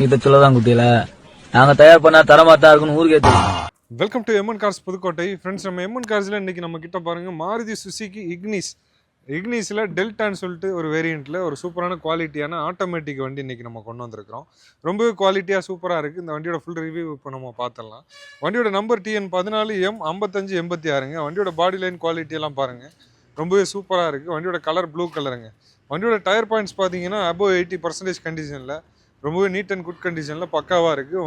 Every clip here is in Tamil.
இதை சொல்லதான் குட்டியில நாங்க தயார் பண்ணா தரமாத்தான் இருக்குன்னு ஊருக்கே தெரியும். Welcome to M N cars Pudukkottai. Friends, நம்ம எம்என் கார்ஸில் இன்றைக்கி நம்ம கிட்ட பாருங்கள் மாருதி சுசுகி இக்னிஸில் டெல்டான்னு சொல்லிட்டு ஒரு வேரியண்ட்டில் ஒரு சூப்பரான குவாலிட்டியான ஆட்டோமேட்டிக் வண்டி இன்றைக்கி நம்ம கொண்டு வந்திருக்கிறோம். ரொம்பவே குவாலிட்டியாக சூப்பராக இருக்குது. இந்த வண்டியோட ஃபுல் ரிவ்யூ இப்போ நம்ம பார்த்துடலாம். வண்டியோட நம்பர் TN14M5586ங்க. வண்டியோட பாடி லைன் குவாலிட்டியெல்லாம் பாருங்கள், ரொம்பவே சூப்பராக இருக்குது. வண்டியோட கலர் ப்ளூ கலருங்க. வண்டியோட டயர் பாயிண்ட்ஸ் பார்த்தீங்கன்னா அபோவ் 80% கண்டிஷனில், ரொம்பவே நீட் அண்ட் குட் கண்டிஷனில் பக்காவாக இருக்குது.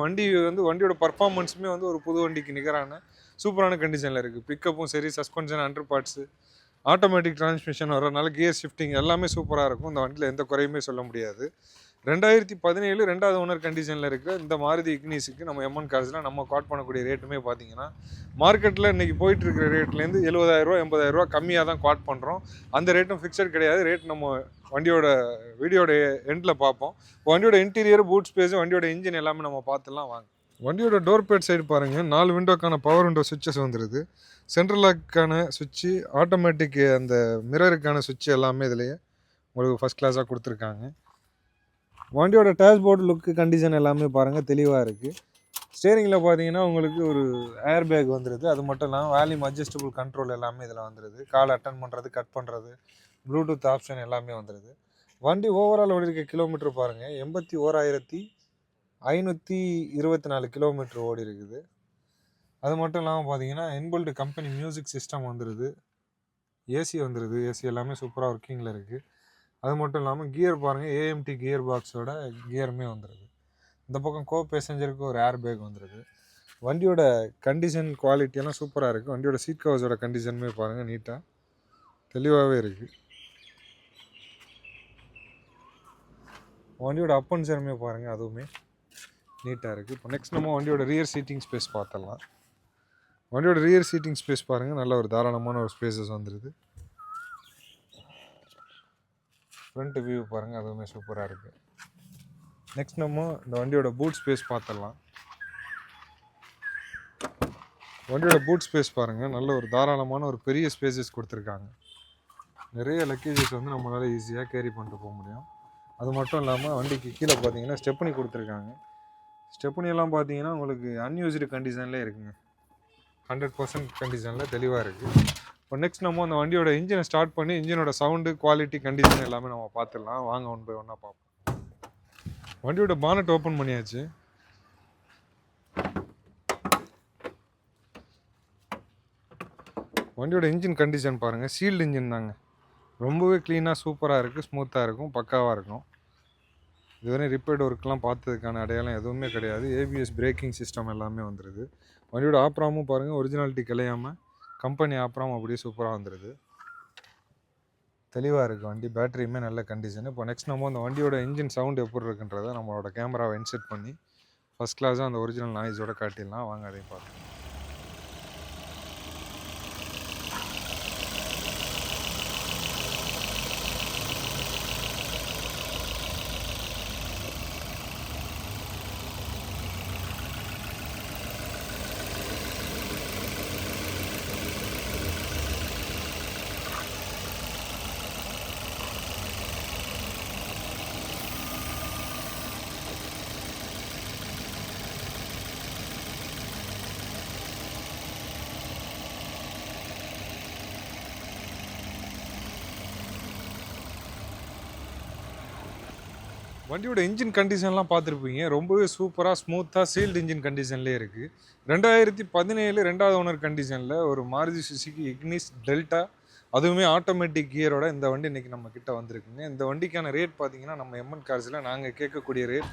வண்டியோட பர்ஃபார்மன்ஸுமே ஒரு புது வண்டிக்கு நிகரான சூப்பரான கண்டிஷனில் இருக்குது. பிக்கப்பும் சரி, suspension, under parts, automatic transmission வரனால கியர் ஷிஃப்டிங் எல்லாமே சூப்பராக இருக்கும். இந்த வண்டியில் எந்த குறையுமே சொல்ல முடியாது. 2017 ரெண்டாவது ஓனர் கண்டிஷனில் இருக்கிற இந்த மாருதி இக்னிஸுக்கு நம்ம எம்என் கார்ஸில் நம்ம காட் பண்ணக்கூடிய ரேட்டுமே பார்த்தீங்கன்னா மார்க்கெட்டில் இன்றைக்கி போயிட்டு இருக்கிற ரேட்லேருந்து 70,000 80,000 கம்மியாக தான் காட் பண்ணுறோம். அந்த ரேட்டும் ஃபிக்ஸட் கிடையாது. ரேட் நம்ம வீடியோட எண்டில் பார்ப்போம். வண்டியோட இன்டீரியர், பூட் ஸ்பேஸ், வண்டியோட இன்ஜின் எல்லாமே நம்ம பார்த்துலாம் வாங்க. வண்டியோட டோர் பேட் சைடு பாருங்கள், 4 விண்டோக்கான பவர் விண்டோ சுவிட்சஸ் வந்துடுது. சென்ட்ரல் லாக்கான சுவிட்சு, ஆட்டோமேட்டிக் அந்த மிரருக்கான சுவிட்சு எல்லாமே இதுலேயே உங்களுக்கு ஃபஸ்ட் கிளாஸாக கொடுத்துருக்காங்க. வண்டியோட டேஷ்போர்டு லுக்கு கண்டிஷன் எல்லாமே பாருங்கள் தெளிவாக இருக்குது. ஸ்டேரிங்கில் பார்த்தீங்கன்னா உங்களுக்கு ஒரு ஏர் பேக் வந்துடுது. அது மட்டும் இல்லாமல் வால்யூம் அட்ஜஸ்டபிள் கண்ட்ரோல் எல்லாமே இதில் வந்துடுது. கால் அட்டன் பண்ணுறது, கட் பண்ணுறது, ப்ளூடூத் ஆப்ஷன் எல்லாமே வந்துடுது. வண்டி ஓவரால் ஓடி இருக்க கிலோமீட்டர் பாருங்கள், 81,524 கிலோமீட்டர் ஓடி இருக்குது. அது மட்டும் இல்லாமல் பார்த்தீங்கன்னா இன்பில்ட் கம்பெனி மியூசிக் சிஸ்டம் வந்துடுது. ஏசி வந்துடுது. ஏசி எல்லாமே சூப்பராக ஒர்க்கிங்கில் இருக்குது. அது மட்டும் இல்லாமல் கியர் பாருங்கள், ஏஎம்டி கியர் பாக்ஸோட கியருமே வந்துடுது. இந்த பக்கம் கோ பேசஞ்சருக்கு ஒரு ஏர் பேக் வந்துடுது. வண்டியோட கண்டிஷன் குவாலிட்டியெல்லாம் சூப்பராக இருக்குது. வண்டியோட சீட் கவர்ஸோட கண்டிஷனுமே பாருங்கள் நீட்டாக தெளிவாகவே இருக்குது. வண்டியோட அப் அண்ட் சேருமே பாருங்கள், அதுவுமே நீட்டாக இருக்குது. இப்போ நெக்ஸ்ட் நம்ம வண்டியோட ரியர் சீட்டிங் ஸ்பேஸ் பார்த்துடலாம். வண்டியோட ரியர் சீட்டிங் ஸ்பேஸ் பாருங்கள், நல்ல ஒரு தாராளமான ஒரு ஸ்பேசஸ் வந்துடுது. ஃப்ரண்ட் வியூ பாருங்கள், அதுவுமே சூப்பராக இருக்குது. நெக்ஸ்ட் நம்ம இந்த வண்டியோட பூட் ஸ்பேஸ் பார்த்துடலாம். வண்டியோட பூட் ஸ்பேஸ் பாருங்கள், நல்ல ஒரு தாராளமான ஒரு பெரிய ஸ்பேசஸ் கொடுத்துருக்காங்க. நிறைய லக்கேஜஸ் நம்மளால் ஈஸியாக கேரி பண்ணிட்டு போக முடியும். அது மட்டும் இல்லாமல் வண்டிக்கு கீழே பார்த்தீங்கன்னா ஸ்டெப்னி கொடுத்துருக்காங்க. ஸ்டெப்னியெல்லாம் பார்த்தீங்கன்னா உங்களுக்கு அன்யூஸ்டு கண்டிஷன்லேயே இருக்குங்க. 100% கண்டிஷனில் தெளிவாக இருக்குது. இப்போ நெக்ஸ்ட் நம்ம அந்த வண்டியோட இன்ஜினை ஸ்டார்ட் பண்ணி இன்ஜினோட சவுண்டு, குவாலிட்டி, கண்டிஷன் எல்லாமே நம்ம பார்த்துடலாம். வாங்க ஒன் பை ஒன்னாக பார்ப்போம். வண்டியோட பானட் ஓப்பன் பண்ணியாச்சு. வண்டியோட இன்ஜின் கண்டிஷன் பாருங்கள், சீல்டு இன்ஜின் தாங்க. ரொம்பவே க்ளீனாக சூப்பராக இருக்குது, ஸ்மூத்தாக இருக்கும், பக்காவாக இருக்கும். இதுவரை ரிப்பேர்ட் ஒர்க்கெலாம் பார்த்ததுக்கான அடையாளம் எதுவுமே கிடையாது. ஏபிஎஸ் பிரேக்கிங் சிஸ்டம் எல்லாமே வந்துடுது. வண்டியோட ஆப்ராமும் பாருங்கள் ஒரிஜினாலிட்டி கிளையாமல் கம்பெனி ஆப்ராம் அப்படியே சூப்பராக வந்துடுது. தெளிவாக இருக்குது வண்டி. பேட்டரியுமே நல்ல கண்டிஷன். இப்போ நெக்ஸ்ட் நம்ம அந்த வண்டியோட இன்ஜின் சவுண்ட் எப்படி இருக்குன்றதை நம்மளோட கேமராவை இன்செட் பண்ணி ஃபஸ்ட் கிளாஸாக அந்த ஒரிஜினல் நாய்ஸோட காட்டிடலாம். வாங்க அதையும் பார்க்கலாம். வண்டியோட இன்ஜின் கண்டிஷன்லாம் பார்த்துருப்பீங்க, ரொம்பவே சூப்பராக ஸ்மூத்தாக சீல்டு இன்ஜின் கண்டிஷன்லேயே இருக்குது. 2017 ரெண்டாவது ஓனர் கண்டிஷனில் ஒரு மாருதி சுசுகி இக்னிஸ் டெல்டா, அதுவுமே ஆட்டோமேட்டிக் கியரோட இந்த வண்டி இன்றைக்கி நம்ம கிட்ட வந்திருக்குங்க. இந்த வண்டிக்கான ரேட் பார்த்தீங்கன்னா நம்ம எம்என் கார்ஸில் நாங்கள் கேட்கக்கூடிய ரேட்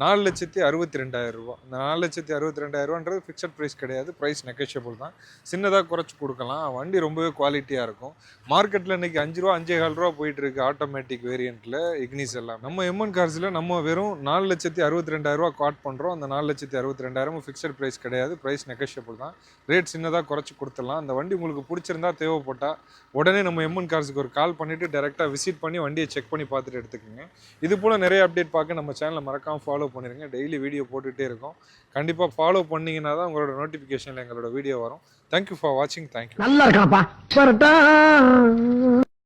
4,62,000 ரூபா. இந்த 4,62,000 ரூபான்றது ஃபிக்ஸட் ப்ரைஸ் கிடையாது, ப்ரைஸ் நெகோஷியபிள் தான். சின்னதாக குறைச்சி கொடுக்கலாம். வண்டி ரொம்பவே குவாலிட்டியாக இருக்கும். மார்க்கெட்டில் இன்றைக்கி 5 ரூபா 5,4 ரூபா போயிட்டுருக்கு ஆட்டோமேட்டிக் வேரியண்ட்டில் இக்னிஸ் எல்லாம். நம்ம எம்என் கார்ஸில் நம்ம வெறும் 4,62,000 ரூபா காட் பண்ணுறோம். அந்த 4,62,000 ஃபிக்ஸட் ப்ரைஸ் கிடையாது, ப்ரைஸ் நெகோஷியபிள் தான். ரேட் சின்னதாக குறைச்சி கொடுத்துடலாம். அந்த வண்டி உங்களுக்கு பிடிச்சிருந்தா, தேவைப்பட்டால் உடனே நம்ம எம்என் கார்ஸுக்கு ஒரு கால் பண்ணிவிட்டு டேரெக்டாக விசிட் பண்ணி வண்டியை செக் பண்ணி பார்த்துட்டு எடுத்துக்கோங்க. இது போல் நிறைய அப்டேட் பார்க்க நம்ம சேனலை மறக்காமல் ஃபாலோ பண்ணிடுங்க. டெய்லி வீடியோ போட்டுகிட்டே இருக்கோம். கண்டிப்பாக ஃபாலோ பண்ணிங்கன்னா தான் உங்களோட நோட்டிஃபிகேஷனில் எங்களோட வீடியோ வரும். தேங்க்யூ ஃபார் வாட்சிங். தேங்க்யூ. நல்லா இருக்காப்பா.